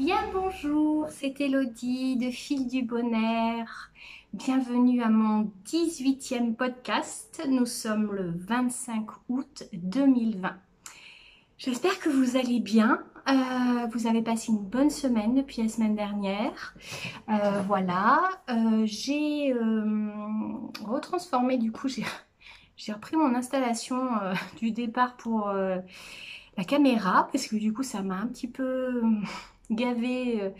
Bien bonjour, c'est Elodie de Fil du Bonheur. Bienvenue à mon 18e podcast. Nous sommes le 25 août 2020. J'espère que vous allez bien. Vous avez passé une bonne semaine depuis la semaine dernière. J'ai retransformé, du coup, j'ai repris mon installation du départ pour la caméra parce que du coup, ça m'a un petit peu gavé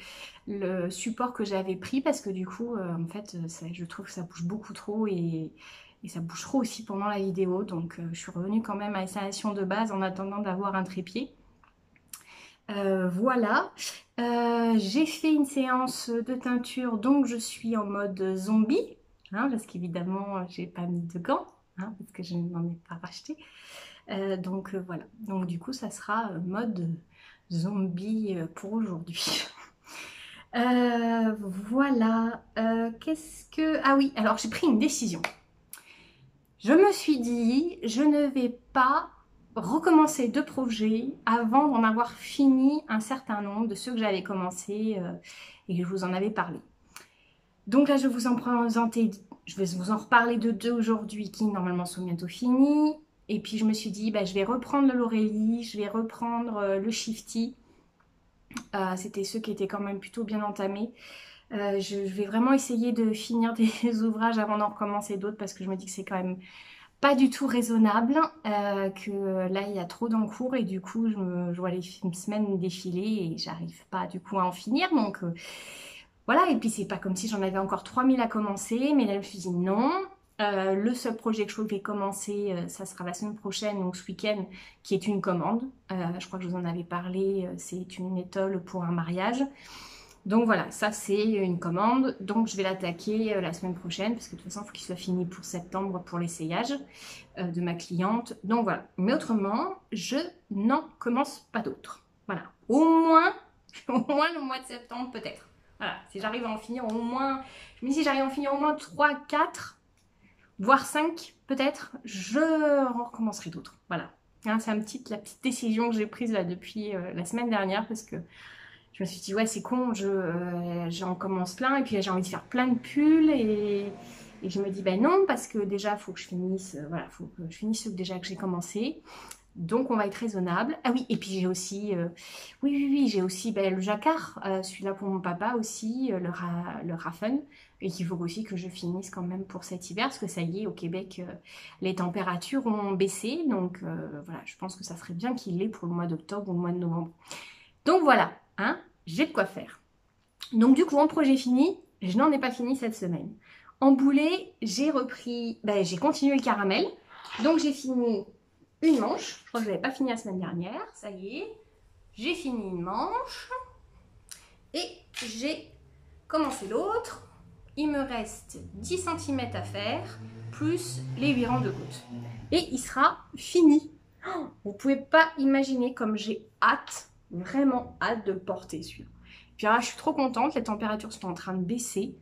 le support que j'avais pris parce que du coup, en fait, je trouve que ça bouge beaucoup trop et ça bouge trop aussi pendant la vidéo. Donc, je suis revenue quand même à l'installation de base en attendant d'avoir un trépied. J'ai fait une séance de teinture, donc je suis en mode zombie, hein, parce qu'évidemment j'ai pas mis de gants, hein, parce que je n'en ai pas racheté. Voilà, donc du coup ça sera mode zombie pour aujourd'hui. Ah oui, alors j'ai pris une décision. Je me suis dit, je ne vais pas recommencer de projets avant d'en avoir fini un certain nombre de ceux que j'avais commencé et que je vous en avais parlé. Donc là, je vais vous en reparler de deux aujourd'hui qui normalement sont bientôt finis. Et puis je me suis dit, je vais reprendre le Lorelli, je vais reprendre le Shifty. C'était ceux qui étaient quand même plutôt bien entamés. Je vais vraiment essayer de finir des ouvrages avant d'en recommencer d'autres parce que je me dis que c'est quand même pas du tout raisonnable, que là il y a trop d'encours et du coup je vois les semaines défiler et j'arrive pas du coup à en finir. Donc voilà, et puis c'est pas comme si j'en avais encore 3000 à commencer, mais là je me suis dit non. Le seul projet que je vais commencer, ça sera la semaine prochaine, donc ce week-end, qui est une commande. Je crois que je vous en avais parlé, c'est une étole pour un mariage. Donc voilà, ça c'est une commande, donc je vais l'attaquer la semaine prochaine, parce que de toute façon il faut qu'il soit fini pour septembre pour l'essayage de ma cliente. Donc voilà, mais autrement, je n'en commence pas d'autres. Voilà, au moins le mois de septembre peut-être. Voilà, si j'arrive à en finir au moins, je me dis si j'arrive à en finir au moins 3, 4, voire 5 peut-être, je recommencerai d'autres. Voilà, hein, c'est la petite décision que j'ai prise là depuis la semaine dernière, parce que je me suis dit ouais c'est con, j'en commence plein et puis j'ai envie de faire plein de pulls et je me dis non parce que déjà il faut que je finisse, faut que je finisse ceux déjà que j'ai commencé. Donc on va être raisonnable. Ah oui, et puis j'ai aussi, j'ai aussi le jacquard, celui-là pour mon papa aussi, le Raffen, et qu'il faut aussi que je finisse quand même pour cet hiver, parce que ça y est, au Québec, les températures ont baissé, donc voilà, je pense que ça serait bien qu'il l'ait pour le mois d'octobre ou le mois de novembre. Donc voilà, hein, j'ai de quoi faire. Donc du coup, en projet fini, je n'en ai pas fini cette semaine. En boulet, j'ai repris, j'ai continué le caramel, donc j'ai fini une manche, je crois que je n'avais pas fini la semaine dernière, ça y est, j'ai fini une manche et j'ai commencé l'autre. Il me reste 10 cm à faire, plus les 8 rangs de côte. Et il sera fini. Vous ne pouvez pas imaginer comme j'ai hâte, vraiment hâte de le porter celui-là. Puis là, je suis trop contente, les températures sont en train de baisser.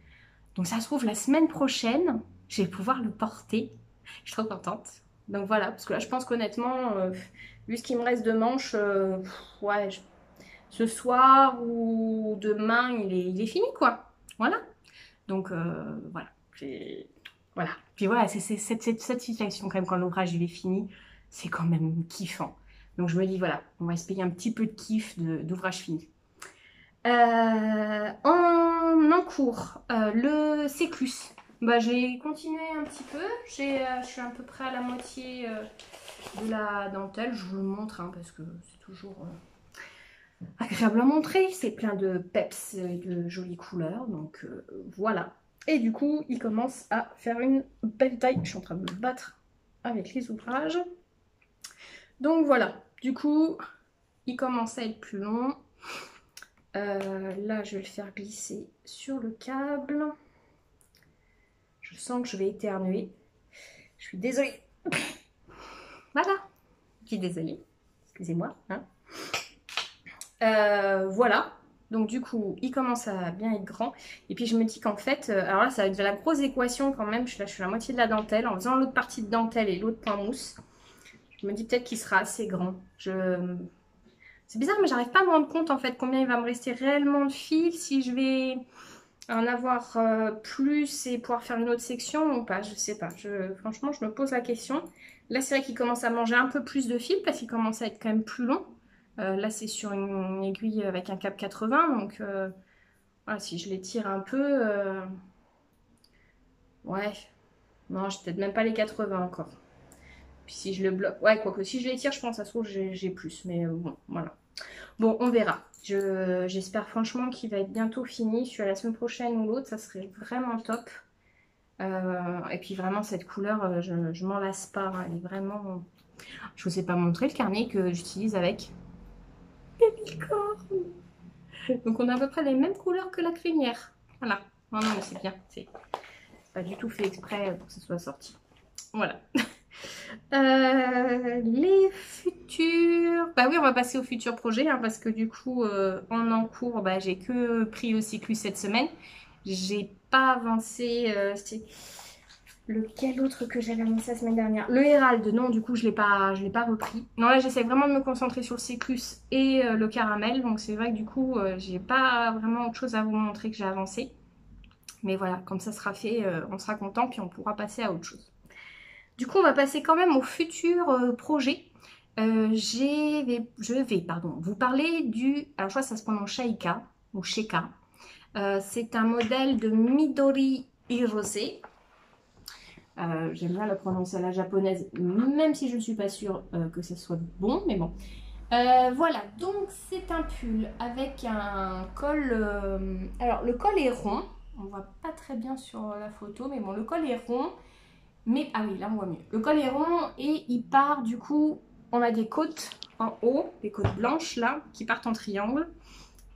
Donc ça se trouve la semaine prochaine, je vais pouvoir le porter. Je suis trop contente. Donc voilà, parce que là je pense qu'honnêtement, vu ce qu'il me reste de manches, ce soir ou demain, il est fini quoi. Voilà. Donc voilà. Voilà. Puis voilà, c'est cette satisfaction quand même quand l'ouvrage il est fini, c'est quand même kiffant. Donc je me dis voilà, on va se payer un petit peu de kiff d'ouvrage fini. En cours, le séclus. J'ai continué un petit peu. Je suis à peu près à la moitié de la dentelle. Je vous le montre hein, parce que c'est toujours agréable à montrer. C'est plein de peps et de jolies couleurs. Donc voilà. Et du coup, il commence à faire une belle taille. Je suis en train de me battre avec les ouvrages. Donc voilà. Du coup, il commence à être plus long. Là, je vais le faire glisser sur le câble. Je sens que je vais éternuer. Je suis désolée. Voilà. Je suis désolée. Excusez-moi. Hein. Voilà. Donc du coup, il commence à bien être grand. Et puis je me dis qu'en fait, alors là, ça va être de la grosse équation quand même. Je suis à la moitié de la dentelle. En faisant l'autre partie de dentelle et l'autre point mousse, je me dis peut-être qu'il sera assez grand. C'est C'est bizarre, mais j'arrive pas à me rendre compte en fait combien il va me rester réellement de fil, si je vais en avoir plus et pouvoir faire une autre section ou pas, je sais pas. Franchement, je me pose la question. Là, c'est vrai qu'il commence à manger un peu plus de fil parce qu'il commence à être quand même plus long. Là, c'est sur une aiguille avec un cap 80, donc voilà, si je l'étire un peu, ouais, non, j'ai peut-être même pas les 80 encore. Puis si je le bloque, ouais, quoique si je l'étire, je pense à ce que j'ai plus, mais bon, voilà. Bon, on verra. J'espère franchement qu'il va être bientôt fini. Sur la semaine prochaine ou l'autre, ça serait vraiment top. Et puis vraiment, cette couleur, je m'en lasse pas. Hein. Elle est vraiment... Je vous ai pas montré le carnet que j'utilise avec les bicornes. Donc on a à peu près les mêmes couleurs que la crémière. Voilà. Non, non, mais c'est bien. C'est pas du tout fait exprès pour que ça soit sorti. Voilà. Les futurs... Bah oui, on va passer aux futurs projets, hein, parce que du coup, en cours, bah, j'ai que pris le cyclus cette semaine. J'ai pas avancé... c'était lequel autre que j'avais annoncé la semaine dernière? Le Hérald, non, du coup, je l'ai pas repris. Non, là, j'essaie vraiment de me concentrer sur le cyclus et le caramel. Donc, c'est vrai que du coup, j'ai pas vraiment autre chose à vous montrer que j'ai avancé. Mais voilà, comme ça sera fait, on sera content, puis on pourra passer à autre chose. Du coup, on va passer quand même au futur projet. Je vais vous parler du... Alors, je crois que ça se prononce Sheikah ou Sheikah. C'est un modèle de Midori Hirose. J'aime bien la prononcer à la japonaise, même si je ne suis pas sûre que ce soit bon, mais bon. Voilà, donc c'est un pull avec un col... alors, le col est rond. On ne voit pas très bien sur la photo, mais bon, le col est rond. Mais, ah oui, là on voit mieux. Le col est rond et il part du coup, on a des côtes en haut, des côtes blanches là, qui partent en triangle.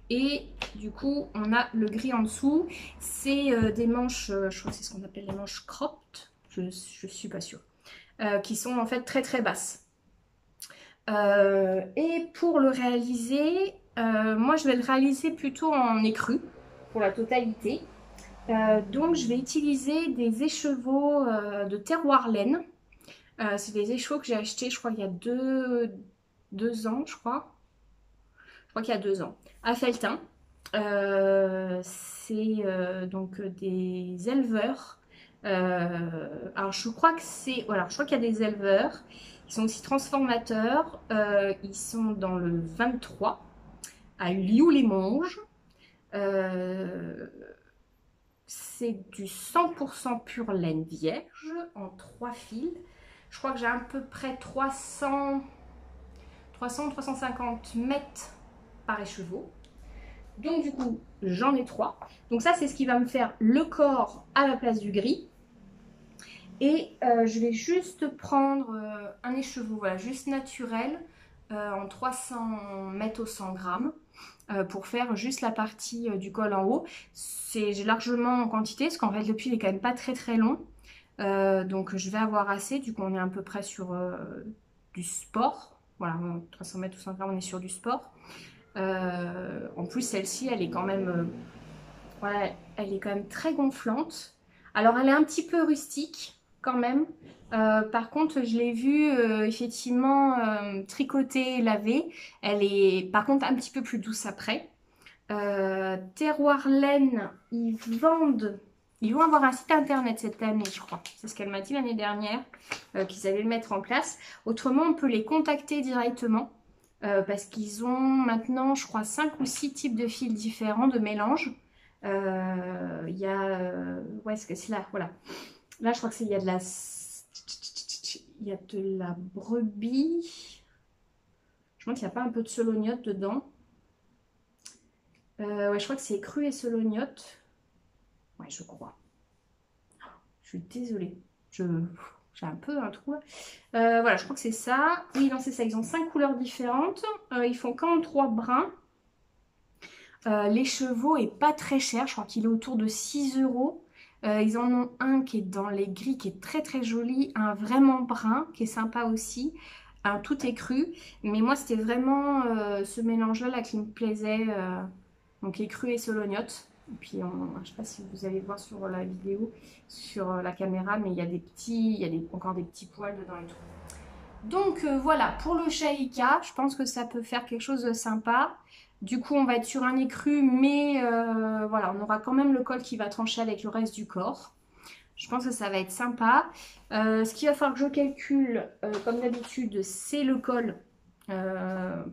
Et du coup, on a le gris en dessous. C'est des manches, je crois que c'est ce qu'on appelle les manches cropped, je suis pas sûre, qui sont en fait très très basses. Et pour le réaliser, moi je vais le réaliser plutôt en écru, pour la totalité. Donc je vais utiliser des écheveaux de terroir laine. C'est des écheveaux que j'ai achetés, je crois qu'il y a deux ans, je crois. Je crois qu'il y a 2 ans. À Felletin. C'est donc des éleveurs. Alors je crois que c'est... Voilà, je crois qu'il y a des éleveurs. Ils sont aussi transformateurs. Ils sont dans le 23 à Lioux-les-Monges. C'est du 100% pure laine vierge en 3 fils. Je crois que j'ai à peu près 300-350 mètres par écheveau. Donc du coup, j'en ai 3. Donc ça, c'est ce qui va me faire le corps à la place du gris. Et je vais juste prendre un écheveau, voilà, juste naturel, en 300 mètres au 100 grammes. Pour faire juste la partie du col en haut. J'ai largement en quantité, parce qu'en fait le pull est quand même pas très très long. Donc je vais avoir assez, du coup on est à peu près sur du sport. Voilà, 300 mètres ou 100 grammes, on est sur du sport. En plus celle-ci, elle est quand même... voilà, elle est quand même très gonflante. Alors elle est un petit peu rustique quand même. Par contre, je l'ai vue effectivement tricotée, lavée. Elle est par contre un petit peu plus douce après. Terroir laine, ils vont avoir un site internet cette année, je crois. C'est ce qu'elle m'a dit l'année dernière, qu'ils allaient le mettre en place. Autrement, on peut les contacter directement. Parce qu'ils ont maintenant, je crois, 5 ou 6 types de fils différents de mélange. Il y a... où est-ce que c'est là? Voilà. Là, je crois que il y a de la... Il y a de la brebis. Je me demande s'il n'y a pas un peu de solognote dedans. Ouais, je crois que c'est cru et solognote. Ouais, je crois. Je suis désolée. J'ai un peu un trou. Voilà, je crois que c'est ça. Oui, non, c'est ça. Ils ont 5 couleurs différentes. Ils font 43 brins. L'écheveau est pas très cher. Je crois qu'il est autour de 6 €. Ils en ont un qui est dans les gris, qui est très très joli. Un vraiment brun, qui est sympa aussi. Un tout est cru. Mais moi, c'était vraiment ce mélange-là là, qui me plaisait. Donc, écru et solognote. Et puis, je ne sais pas si vous allez voir sur la vidéo, sur la caméra, mais il y a encore des petits poils dedans et tout. Donc voilà, pour le Shaika, je pense que ça peut faire quelque chose de sympa. Du coup, on va être sur un écru, mais voilà, on aura quand même le col qui va trancher avec le reste du corps. Je pense que ça va être sympa. Ce qu'il va falloir que je calcule, comme d'habitude, c'est le col.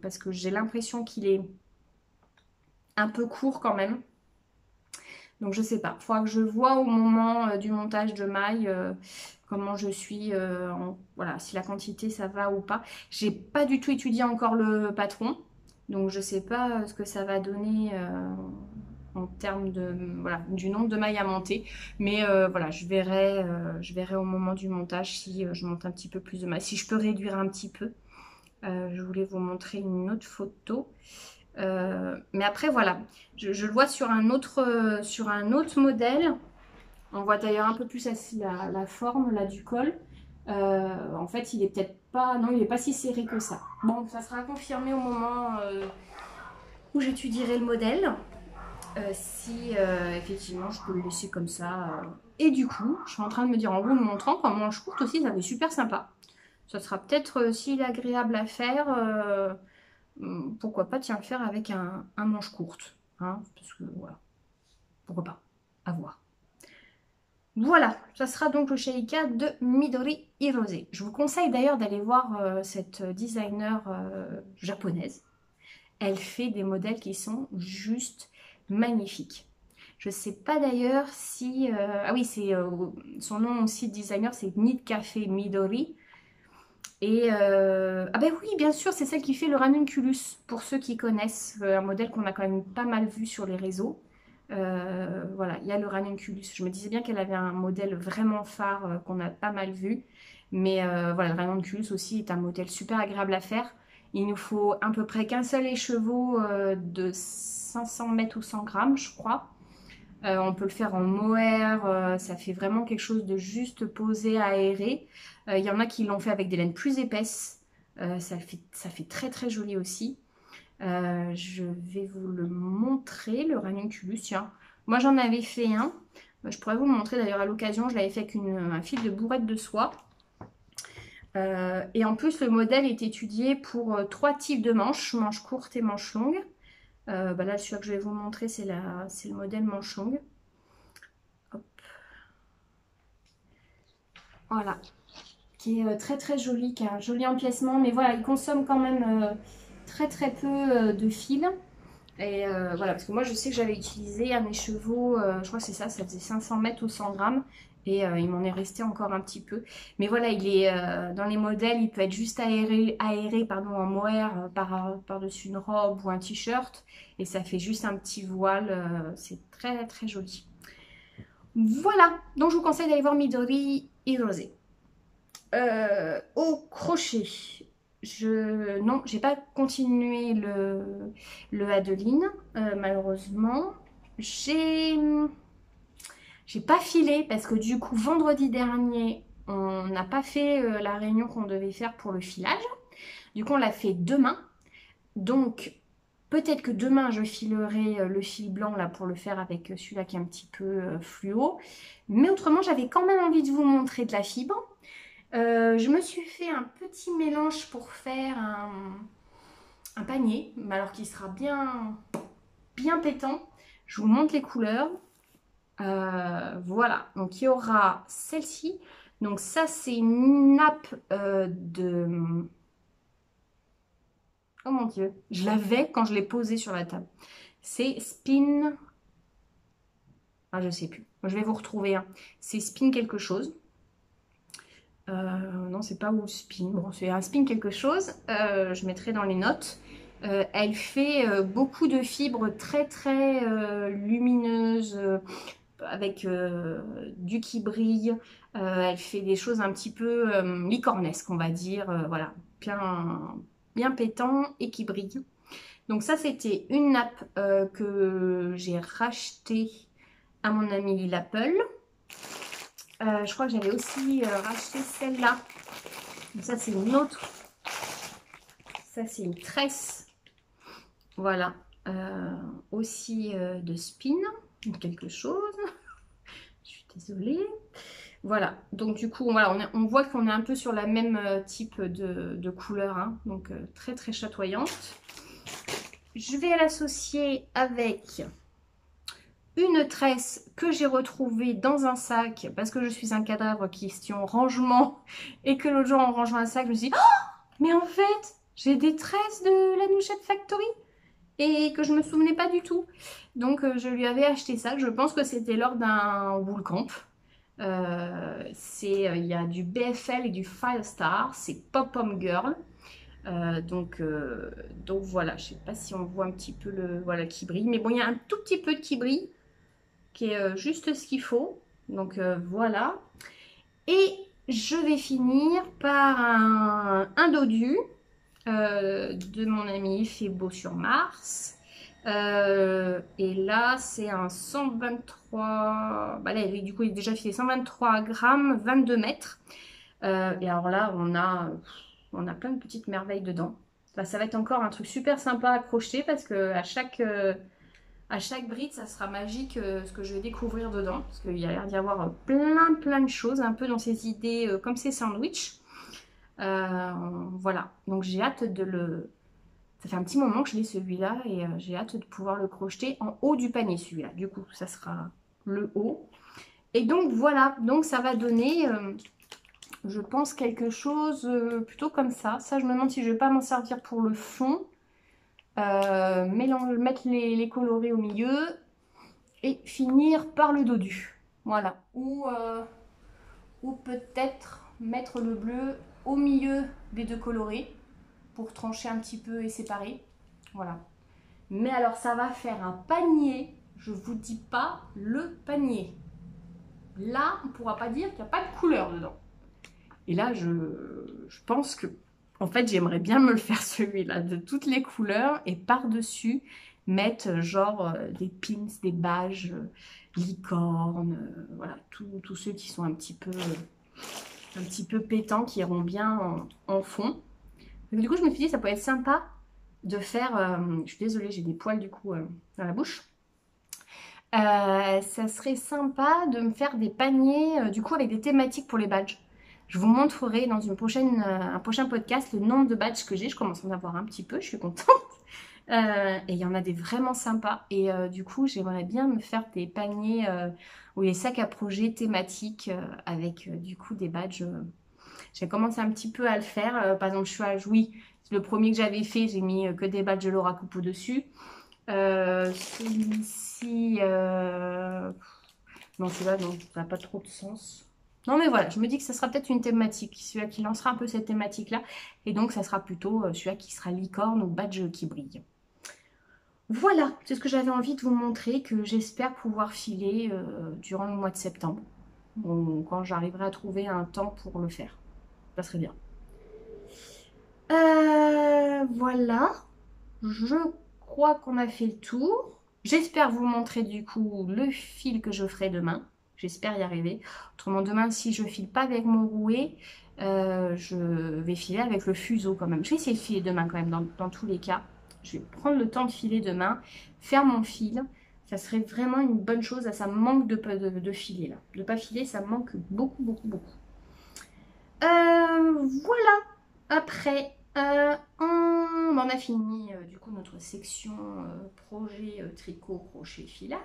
Parce que j'ai l'impression qu'il est un peu court quand même. Donc je sais pas. Il faudra que je vois au moment du montage de mailles comment je suis. Voilà, si la quantité ça va ou pas. J'ai pas du tout étudié encore le patron. Donc je sais pas ce que ça va donner en termes de voilà, du nombre de mailles à monter. Mais voilà, je verrai au moment du montage si je monte un petit peu plus de mailles. Si je peux réduire un petit peu. Je voulais vous montrer une autre photo. Mais après voilà, je le vois sur un autre modèle. On voit d'ailleurs un peu plus la forme là du col. En fait, il est peut-être pas, non, il est pas si serré que ça. Bon, ça sera confirmé au moment où j'étudierai le modèle. Si effectivement je peux le laisser comme ça. Et du coup, je suis en train de me dire en vous le montrant qu'en manche courte aussi, ça va être super sympa. Ça sera peut-être si agréable à faire. Pourquoi pas tiens le faire avec un manche courte. Hein, parce que voilà, pourquoi pas. À voir. Voilà, ça sera donc le Sheika de Midori Hirose. Je vous conseille d'ailleurs d'aller voir cette designer japonaise. Elle fait des modèles qui sont juste magnifiques. Je ne sais pas d'ailleurs si... ah oui, c'est son nom aussi de designer, c'est Knit Café Midori. Et ah ben oui, bien sûr, c'est celle qui fait le ranunculus, pour ceux qui connaissent, un modèle qu'on a quand même pas mal vu sur les réseaux. Voilà, il y a le ranunculus. Je me disais bien qu'elle avait un modèle vraiment phare qu'on a pas mal vu. Mais voilà, le ranunculus aussi est un modèle super agréable à faire. Il nous faut à peu près qu'un seul écheveau de 500 mètres ou 100 grammes, je crois. On peut le faire en mohair, ça fait vraiment quelque chose de juste posé, aéré. Il y en a qui l'ont fait avec des laines plus épaisses. Ça fait très très joli aussi. Je vais vous le montrer, le ranunculus. Tiens, moi j'en avais fait un. Je pourrais vous le montrer d'ailleurs à l'occasion. Je l'avais fait avec un fil de bourrette de soie. Et en plus, le modèle est étudié pour trois types de manches, manches courtes et manches longues. Bah là, celui que je vais vous montrer, c'est le modèle manche longue. Hop. Voilà, qui est très très joli, qui a un joli empiècement, mais voilà, il consomme quand même très très peu de fil. Et voilà, parce que moi je sais que j'avais utilisé un écheveau, je crois que c'est ça, ça faisait 500 mètres ou 100 grammes. Et il m'en est resté encore un petit peu. Mais voilà, il est dans les modèles, il peut être juste aéré pardon, en mohair par-dessus une robe ou un t-shirt. Et ça fait juste un petit voile, c'est très très joli. Voilà, donc je vous conseille d'aller voir Midori Hirose. Au crochet, non, j'ai pas continué le Adeline, malheureusement. J'ai pas filé parce que du coup, vendredi dernier, on n'a pas fait la réunion qu'on devait faire pour le filage. Du coup, on l'a fait demain. Donc, peut-être que demain, je filerai le fil blanc là pour le faire avec celui-là qui est un petit peu fluo. Mais autrement, j'avais quand même envie de vous montrer de la fibre. Je me suis fait un petit mélange pour faire un panier, mais alors qui sera bien, bien pétant. Je vous montre les couleurs. Voilà, donc il y aura celle-ci. Donc ça, c'est une nappe de... Oh mon Dieu, je l'avais quand je l'ai posée sur la table. C'est Spin... Ah, je sais plus. Je vais vous retrouver. Hein. C'est Spin quelque chose. Non, c'est pas où spin. Bon, c'est un spin quelque chose. Je mettrai dans les notes. Elle fait beaucoup de fibres très très lumineuses avec du qui brille. Elle fait des choses un petit peu licornesques, on va dire. Voilà, bien, bien pétant et qui brille. Donc ça, c'était une nappe que j'ai rachetée à mon ami Lil Apple. Je crois que j'avais aussi racheté celle-là. Ça, c'est une autre. Ça, c'est une tresse. Voilà. Aussi de spin. Quelque chose. Je suis désolée. Voilà, donc du coup, voilà, on voit qu'on est un peu sur la même type de couleur, hein, donc très très chatoyante. Je vais l'associer avec une tresse que j'ai retrouvée dans un sac parce que je suis un cadavre question rangement et que l'autre jour en rangeant un sac, je me suis dit, oh, mais en fait, j'ai des tresses de la Nouchette Factory et que je me souvenais pas du tout. Donc je lui avais acheté ça, je pense que c'était lors d'un wool camp. Il y a du BFL et du Firestar, c'est Pop-Pom Girl. Donc voilà, je sais pas si on voit un petit peu le voilà qui brille, mais bon, il y a un tout petit peu de qui brille, qui est juste ce qu'il faut. Donc voilà. Et je vais finir par un dodu de mon ami Il fait beau sur Mars. Et là, c'est un 123. Bah là, du coup, il est déjà filé 123 grammes, 22 mètres. Et alors là, on a plein de petites merveilles dedans. Bah, ça va être encore un truc super sympa à crocheter parce que à chaque bride, ça sera magique ce que je vais découvrir dedans. Parce qu'il y a l'air d'y avoir plein de choses, un peu dans ces idées comme ces sandwichs. Voilà, donc j'ai hâte de le... Ça fait un petit moment que je l'ai celui-là et j'ai hâte de pouvoir le crocheter en haut du panier celui-là. Du coup, ça sera le haut. Et donc voilà, donc ça va donner, je pense, quelque chose plutôt comme ça. Ça, je me demande si je ne vais pas m'en servir pour le fond. Mettre les colorés au milieu et finir par le dodu. Voilà. Ou peut-être mettre le bleu au milieu des deux colorés pour trancher un petit peu et séparer. Voilà. Mais alors ça va faire un panier. Je vous dis pas le panier. Là, on ne pourra pas dire qu'il n'y a pas de couleur dedans. Et là, je pense que, en fait, j'aimerais bien me le faire celui-là, de toutes les couleurs, et par-dessus, mettre genre des pins, des badges, licornes, voilà, tous ceux qui sont un petit peu pétants, qui iront bien en fond. Donc, du coup, je me suis dit, ça peut être sympa de faire, je suis désolée, j'ai des poils du coup dans la bouche. Ça serait sympa de me faire des paniers du coup avec des thématiques pour les badges. Je vous montrerai dans un prochain podcast le nombre de badges que j'ai. Je commence à en avoir un petit peu, je suis contente. Et il y en a des vraiment sympas. Et du coup, j'aimerais bien me faire des paniers ou des sacs à projet thématiques avec du coup des badges. J'ai commencé un petit peu à le faire. Par exemple, oui, le premier que j'avais fait, j'ai mis que des badges de Laura Coupeau dessus. Celui-ci, non, celui-là, non, ça n'a pas trop de sens. Non, mais voilà, je me dis que ça sera peut-être une thématique, celui-là qui lancera un peu cette thématique-là. Et donc, ça sera plutôt celui-là qui sera licorne ou badge qui brille. Voilà, c'est ce que j'avais envie de vous montrer, que j'espère pouvoir filer durant le mois de septembre. Bon, quand j'arriverai à trouver un temps pour le faire. Ça serait bien. Voilà, je crois qu'on a fait le tour. J'espère vous montrer du coup le fil que je ferai demain. J'espère y arriver. Autrement, demain, si je file pas avec mon rouet, je vais filer avec le fuseau quand même. Je vais essayer de filer demain quand même dans tous les cas. Je vais prendre le temps de filer demain, faire mon fil. Ça serait vraiment une bonne chose. Ça me manque de filer là. De pas filer, ça me manque beaucoup. Voilà. Après, on en a fini du coup notre section projet tricot, crochet, filage.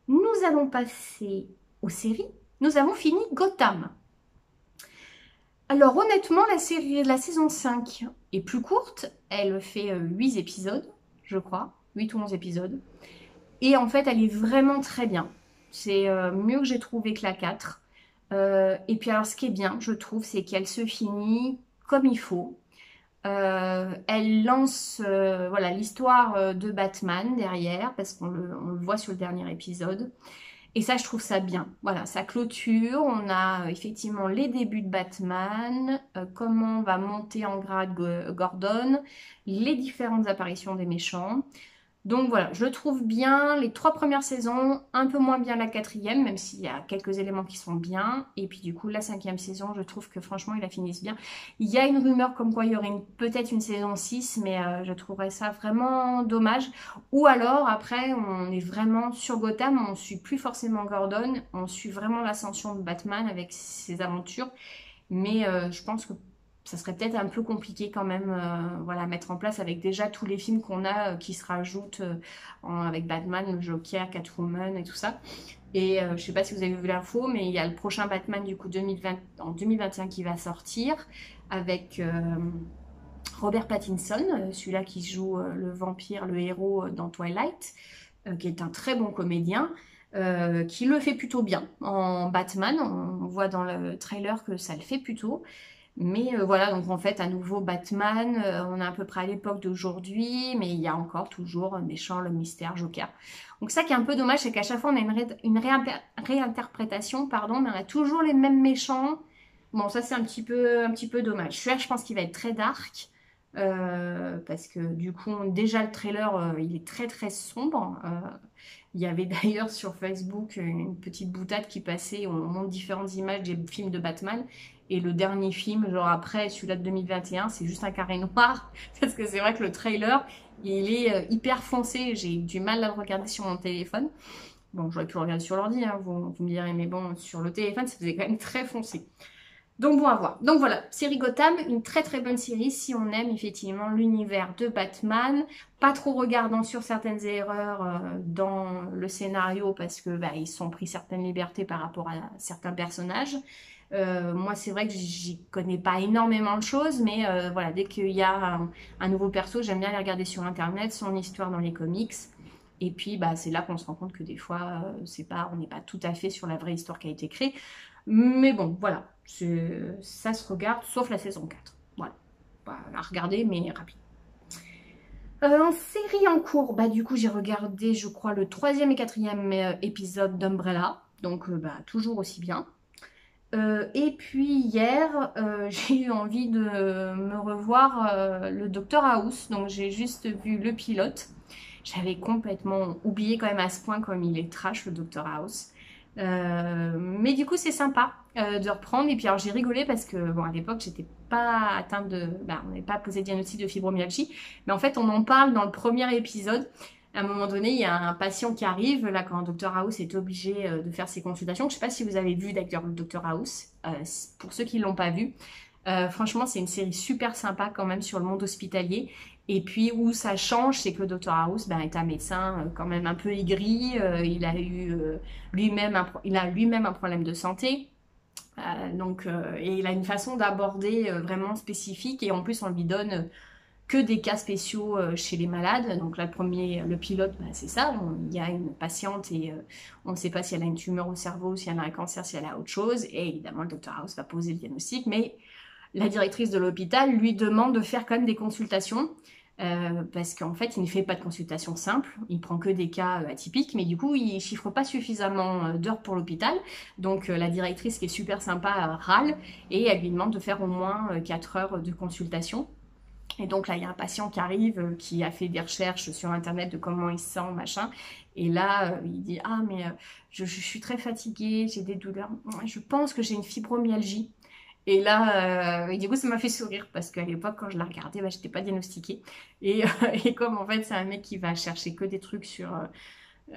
Nous allons passer aux séries. Nous avons fini Gotham. Alors honnêtement, la saison 5 est plus courte. Elle fait 8 épisodes, je crois. 8 ou 11 épisodes. Et en fait, elle est vraiment très bien. C'est mieux que j'ai trouvé que la 4. Et puis alors, ce qui est bien, je trouve, c'est qu'elle se finit comme il faut. Elle lance voilà, l'histoire de Batman derrière, parce qu'on le voit sur le dernier épisode. Et ça, je trouve ça bien. Voilà, ça clôture. On a effectivement les débuts de Batman, comment va monter en grade Gordon, les différentes apparitions des méchants. Donc voilà, je trouve bien les 3 premières saisons, un peu moins bien la 4e, même s'il y a quelques éléments qui sont bien. Et puis du coup, la 5e saison, je trouve que franchement, ils la finissent bien. Il y a une rumeur comme quoi il y aurait peut-être une saison 6, mais je trouverais ça vraiment dommage. Ou alors, après, on est vraiment sur Gotham, on suit plus forcément Gordon, on suit vraiment l'ascension de Batman avec ses aventures. Mais je pense que ça serait peut-être un peu compliqué quand même voilà, à mettre en place avec déjà tous les films qu'on a qui se rajoutent avec Batman, le Joker, Catwoman et tout ça. Et je sais pas si vous avez vu l'info, mais il y a le prochain Batman du coup 2020, en 2021 qui va sortir avec Robert Pattinson, celui-là qui joue le vampire, le héros dans Twilight, qui est un très bon comédien. Qui le fait plutôt bien en Batman, on voit dans le trailer que ça le fait plutôt. Mais voilà, donc en fait, à nouveau Batman, on est à peu près à l'époque d'aujourd'hui, mais il y a encore toujours un méchant, le mystère Joker. Donc ça qui est un peu dommage, c'est qu'à chaque fois on a une réinterprétation, pardon, mais on a toujours les mêmes méchants. Bon, ça c'est un petit peu dommage. Celui-là, je pense qu'il va être très dark, parce que du coup, déjà le trailer, il est très très sombre. Il y avait d'ailleurs sur Facebook une petite boutade qui passait, on montre différentes images des films de Batman. Et le dernier film, genre après, celui-là de 2021, c'est juste un carré noir. Parce que c'est vrai que le trailer, il est hyper foncé. J'ai eu du mal à le regarder sur mon téléphone. Bon, j'aurais pu le regarder sur l'ordi, hein, vous me direz, mais bon, sur le téléphone, ça faisait quand même très foncé. Donc bon à voir. Donc voilà, série Gotham, une très très bonne série si on aime effectivement l'univers de Batman. Pas trop regardant sur certaines erreurs dans le scénario parce que bah, ils sont pris certaines libertés par rapport à certains personnages. Moi c'est vrai que j'y connais pas énormément de choses, mais voilà, dès qu'il y a un nouveau perso, j'aime bien les regarder sur internet, son histoire dans les comics. Et puis bah, c'est là qu'on se rend compte que des fois, on n'est pas tout à fait sur la vraie histoire qui a été créée. Mais bon, voilà, ça se regarde, sauf la saison 4. Voilà, bah, à regarder, mais rapide. En série en cours, bah du coup j'ai regardé, je crois, le 3e et 4e épisode d'Umbrella. Donc bah, toujours aussi bien. Et puis hier, j'ai eu envie de me revoir le Dr House. Donc j'ai juste vu le pilote. J'avais complètement oublié quand même à ce point comme il est trash le Dr House. Mais du coup c'est sympa de reprendre. Et puis alors j'ai rigolé parce que bon, à l'époque j'étais pas atteinte de... Bah, on n'avait pas posé le diagnostic de fibromyalgie. Mais en fait on en parle dans le premier épisode. À un moment donné, il y a un patient qui arrive, là, quand Dr House est obligé de faire ses consultations. Je ne sais pas si vous avez vu d'ailleurs le Dr House, pour ceux qui ne l'ont pas vu. Franchement, c'est une série super sympa quand même sur le monde hospitalier. Et puis où ça change, c'est que Dr House est un médecin quand même un peu aigri. Il a eu lui-même un problème de santé. Et il a une façon d'aborder vraiment spécifique. Et en plus, on lui donne... que des cas spéciaux chez les malades. Donc là, le pilote, bah, c'est ça. Il y a une patiente et on ne sait pas si elle a une tumeur au cerveau, si elle a un cancer, si elle a autre chose. Et évidemment, le Dr House va poser le diagnostic. Mais la directrice de l'hôpital lui demande de faire quand même des consultations. Parce qu'en fait, il ne fait pas de consultation simple. Il prend que des cas atypiques. Mais du coup, il ne chiffre pas suffisamment d'heures pour l'hôpital. Donc la directrice, qui est super sympa, râle. Et elle lui demande de faire au moins 4 heures de consultation. Et donc là, il y a un patient qui arrive, qui a fait des recherches sur Internet de comment il se sent, machin. Et là, il dit « Ah, mais je suis très fatiguée, j'ai des douleurs. Je pense que j'ai une fibromyalgie. » Et là, et du coup, ça m'a fait sourire parce qu'à l'époque, quand je la regardais, bah, je n'étais pas diagnostiquée. Et comme en fait, c'est un mec qui va chercher que des trucs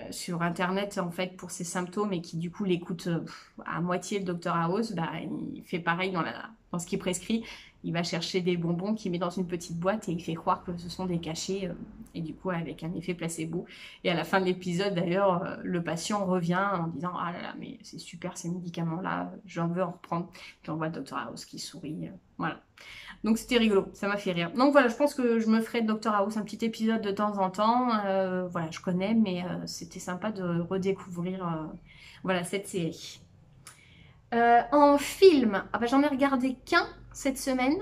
sur Internet en fait pour ses symptômes et qui du coup l'écoute à moitié le Dr House, bah, il fait pareil dans ce qu'il prescrit. Il va chercher des bonbons qu'il met dans une petite boîte et il fait croire que ce sont des cachets et du coup avec un effet placebo. Et à la fin de l'épisode d'ailleurs, le patient revient en disant « Ah là là, mais c'est super ces médicaments-là, j'en veux en reprendre. » Puis on voit le Dr House qui sourit, voilà. Donc c'était rigolo, ça m'a fait rire. Donc voilà, je pense que je me ferai de Dr House un petit épisode de temps en temps. Voilà, je connais, mais c'était sympa de redécouvrir voilà, cette série. En film, ah bah, j'en ai regardé qu'un cette semaine.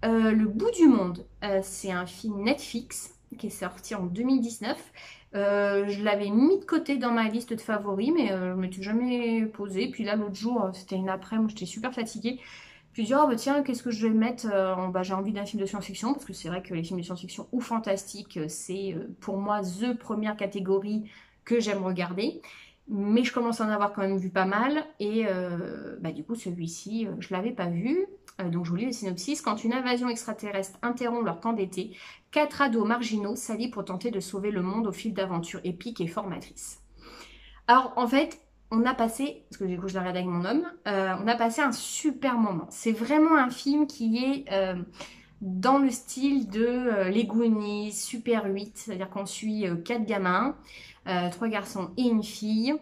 Le bout du monde, c'est un film Netflix qui est sorti en 2019. Je l'avais mis de côté dans ma liste de favoris, mais je ne m'étais jamais posée. Puis là, l'autre jour, c'était une après-midi, j'étais super fatiguée. Je me suis dit, oh bah tiens, qu'est-ce que je vais mettre bah, j'ai envie d'un film de science-fiction, parce que c'est vrai que les films de science-fiction ou fantastique, c'est pour moi the première catégorie que j'aime regarder. Mais je commence à en avoir quand même vu pas mal. Et bah, du coup, celui-ci, je ne l'avais pas vu. Donc je vous lis le synopsis. Quand une invasion extraterrestre interrompt leur camp d'été, 4 ados marginaux s'allient pour tenter de sauver le monde au fil d'aventures épiques et formatrices. Alors en fait, on a passé, parce que du coup je l'ai regardé avec mon homme, on a passé un super moment. C'est vraiment un film qui est dans le style de Les Goonies, Super 8, c'est-à-dire qu'on suit 4 gamins, 3 garçons et une fille.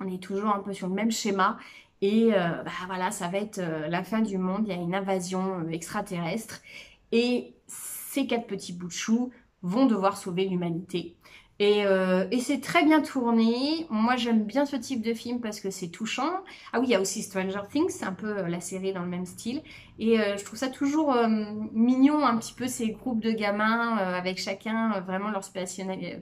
On est toujours un peu sur le même schéma. Et bah, voilà, ça va être la fin du monde, il y a une invasion extraterrestre. Et ces 4 petits bouts de chou vont devoir sauver l'humanité. Et c'est très bien tourné. Moi, j'aime bien ce type de film parce que c'est touchant. Ah oui, il y a aussi Stranger Things, c'est un peu la série dans le même style. Et je trouve ça toujours mignon, un petit peu ces groupes de gamins avec chacun vraiment leur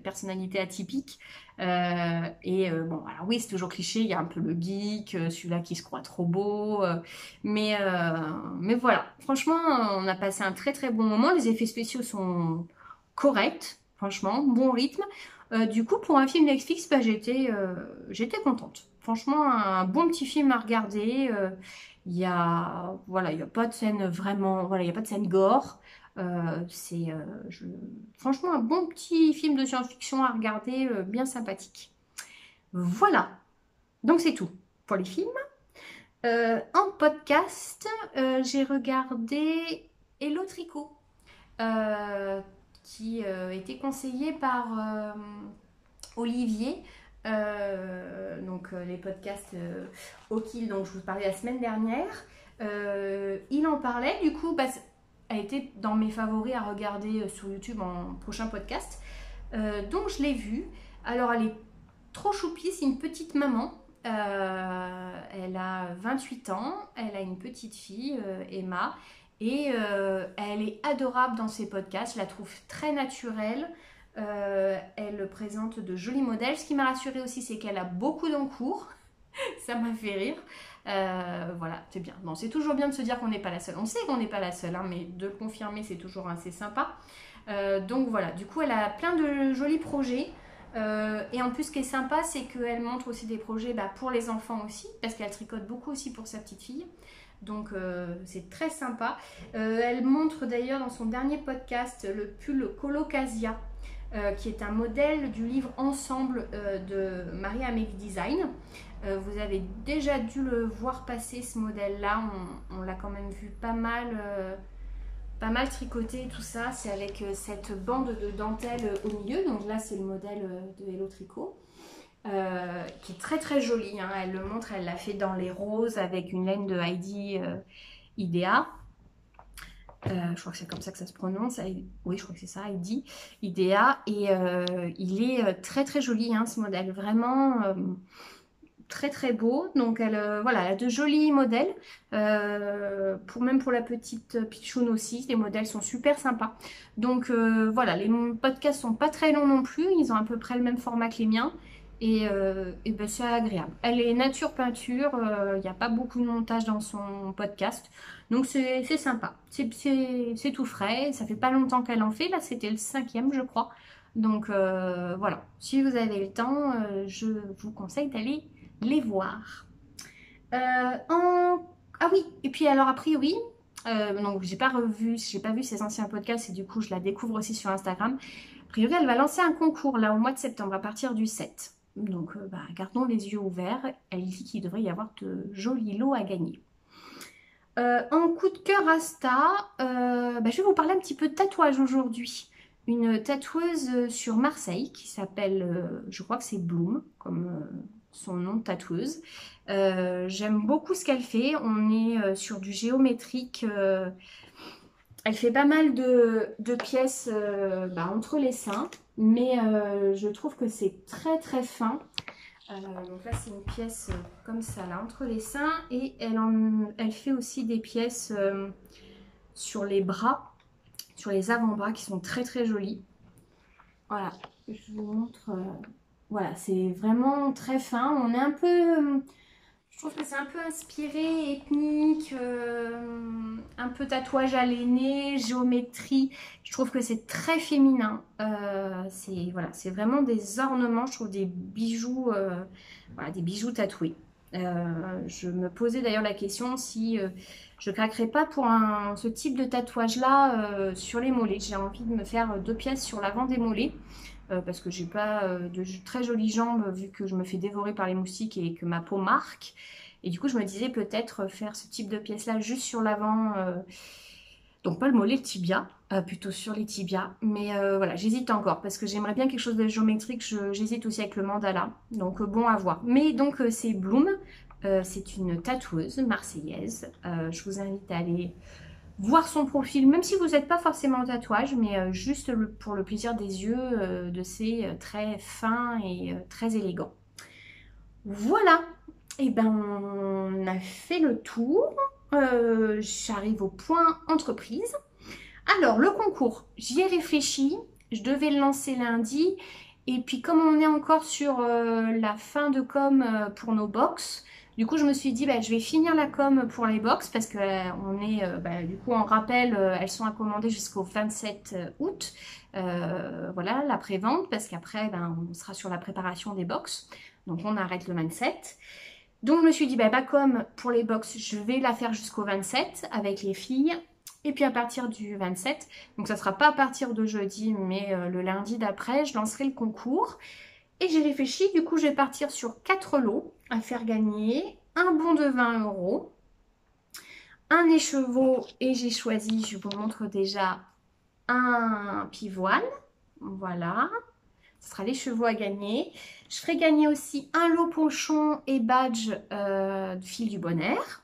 personnalité atypique. Bon, alors oui, c'est toujours cliché, il y a un peu le geek, celui-là qui se croit trop beau. Mais voilà, franchement, on a passé un très très bon moment. Les effets spéciaux sont corrects. Franchement, bon rythme. Du coup, pour un film Netflix, bah, j'étais contente. Franchement, un bon petit film à regarder. Voilà, il y a pas de scène vraiment, voilà, il y a pas de scène gore. Franchement un bon petit film de science-fiction à regarder, bien sympathique. Voilà, donc c'est tout pour les films. En podcast, j'ai regardé Hello Tricot. Qui était conseillé par Olivier, les podcasts au Kill dont je vous parlais la semaine dernière. Il en parlait, du coup, bah, a été dans mes favoris à regarder sur YouTube en prochain podcast. Donc je l'ai vu. Alors elle est trop choupie, c'est une petite maman. Elle a 28 ans, elle a une petite fille, Emma. Et elle est adorable dans ses podcasts, je la trouve très naturelle. Elle présente de jolis modèles. Ce qui m'a rassurée aussi, c'est qu'elle a beaucoup d'encours. Ça m'a fait rire. Voilà, c'est bien. Bon, c'est toujours bien de se dire qu'on n'est pas la seule. On sait qu'on n'est pas la seule, hein, mais de le confirmer, c'est toujours assez sympa. Donc voilà, du coup, elle a plein de jolis projets. Et en plus, ce qui est sympa, c'est qu'elle montre aussi des projets pour les enfants aussi, parce qu'elle tricote beaucoup aussi pour sa petite fille. Donc c'est très sympa. Elle montre d'ailleurs dans son dernier podcast le pull Colocasia, qui est un modèle du livre Ensemble de Maria Make Design. Vous avez déjà dû le voir passer, ce modèle-là. On l'a quand même vu pas mal tricoté, tout ça. C'est avec cette bande de dentelle au milieu. Donc là, c'est le modèle de Hello Tricot. Qui est très très jolie, hein. Elle le montre, elle l'a fait dans les roses avec une laine de Heidi Idea. Je crois que c'est comme ça que ça se prononce. Oui, je crois que c'est ça, Heidi Idea. Et il est très très joli, hein, ce modèle, vraiment très très beau. Donc voilà, elle a de jolis modèles. Même pour la petite pitchoune aussi, les modèles sont super sympas. Donc voilà, les podcasts sont pas très longs non plus, ils ont à peu près le même format que les miens. Et ben, c'est agréable. Elle est nature peinture, il n'y a pas beaucoup de montage dans son podcast. Donc c'est sympa. C'est tout frais, ça fait pas longtemps qu'elle en fait. Là, c'était le 5e, je crois. Donc voilà, si vous avez le temps, je vous conseille d'aller les voir. Ah oui, et puis alors a priori, donc j'ai pas vu ses anciens podcasts et du coup je la découvre aussi sur Instagram. A priori, elle va lancer un concours là au mois de septembre à partir du 7. Donc gardons les yeux ouverts. Elle dit qu'il devrait y avoir de jolis lots à gagner. En coup de cœur Asta, je vais vous parler un petit peu de tatouage aujourd'hui. Une tatoueuse sur Marseille qui s'appelle, je crois que c'est Bloom, comme son nom de tatoueuse. J'aime beaucoup ce qu'elle fait. On est sur du géométrique. Elle fait pas mal de pièces entre les seins, mais je trouve que c'est très très fin. Donc là c'est une pièce comme ça là entre les seins, et elle fait aussi des pièces sur les bras, sur les avant-bras, qui sont très très jolies. Voilà, je vous montre. Voilà, c'est vraiment très fin. On est un peu, je trouve que c'est un peu inspiré ethnique. peu tatouage à l'aîné, géométrie. Je trouve que c'est très féminin. Voilà, c'est vraiment des ornements, je trouve des bijoux, voilà, des bijoux tatoués. Je me posais d'ailleurs la question si je craquerais pas pour ce type de tatouage-là sur les mollets. J'ai envie de me faire 2 pièces sur l'avant des mollets. Parce que j'ai pas de très jolies jambes vu que je me fais dévorer par les moustiques et que ma peau marque. Et du coup, je me disais peut-être faire ce type de pièce-là juste sur l'avant. Donc pas le mollet, le tibia, plutôt sur les tibias. Mais voilà, j'hésite encore parce que j'aimerais bien quelque chose de géométrique. J'hésite aussi avec le mandala. Donc bon à voir. Mais donc c'est Bloom. C'est une tatoueuse marseillaise. Je vous invite à aller voir son profil, même si vous n'êtes pas forcément en tatouage, mais juste pour le plaisir des yeux, de ces traits fins et très élégants. Voilà, et ben on a fait le tour. J'arrive au point entreprise. Alors, le concours, j'y ai réfléchi. Je devais le lancer lundi. Et puis, comme on est encore sur la fin de com pour nos box, du coup, je me suis dit, bah, je vais finir la com pour les box parce que on est, du coup, en rappel, elles sont à commander jusqu'au 27 août. Voilà, la prévente, parce qu'après, on sera sur la préparation des box. Donc, on arrête le 27. Donc, je me suis dit, bah, com pour les box, je vais la faire jusqu'au 27 avec les filles. Et puis à partir du 27, donc ça ne sera pas à partir de jeudi, mais le lundi d'après, je lancerai le concours. Et j'ai réfléchi, du coup je vais partir sur 4 lots à faire gagner. Un bon de 20 €, un écheveau, et j'ai choisi, je vous montre déjà, un pivoine. Voilà, ce sera l'écheveau à gagner. Je ferai gagner aussi un lot pochon et badge de fil du bonheur.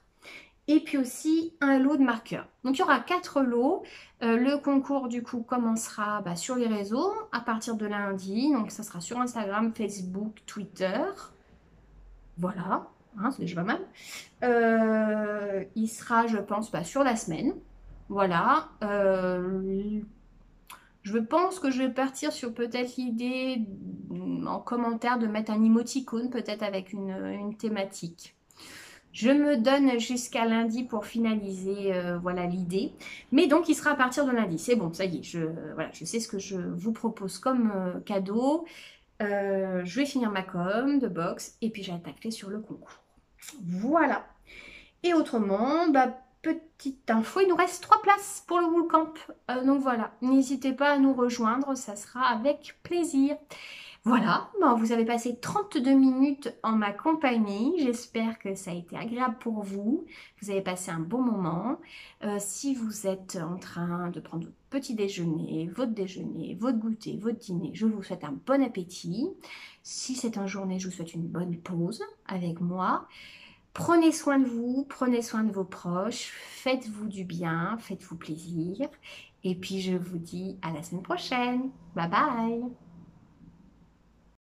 Et puis aussi un lot de marqueurs. Donc il y aura 4 lots. Le concours du coup commencera sur les réseaux à partir de lundi. Donc ça sera sur Instagram, Facebook, Twitter. Voilà, hein, c'est déjà pas mal. Il sera, je pense, sur la semaine. Voilà. Je pense que je vais partir sur peut-être l'idée en commentaire de mettre un emoticône, peut-être avec une thématique. Je me donne jusqu'à lundi pour finaliser voilà l'idée. Mais donc, il sera à partir de lundi. C'est bon, ça y est. Voilà, je sais ce que je vous propose comme cadeau. Je vais finir ma com de box et puis j'attaquerai sur le concours. Voilà. Et autrement, petite info, il nous reste 3 places pour le Wool Camp. Donc voilà, n'hésitez pas à nous rejoindre, ça sera avec plaisir. Voilà, vous avez passé 32 minutes en ma compagnie. J'espère que ça a été agréable pour vous. Vous avez passé un bon moment. Si vous êtes en train de prendre votre petit déjeuner, votre goûter, votre dîner, je vous souhaite un bon appétit. Si c'est en journée, je vous souhaite une bonne pause avec moi. Prenez soin de vous, prenez soin de vos proches, faites-vous du bien, faites-vous plaisir. Et puis je vous dis à la semaine prochaine. Bye bye!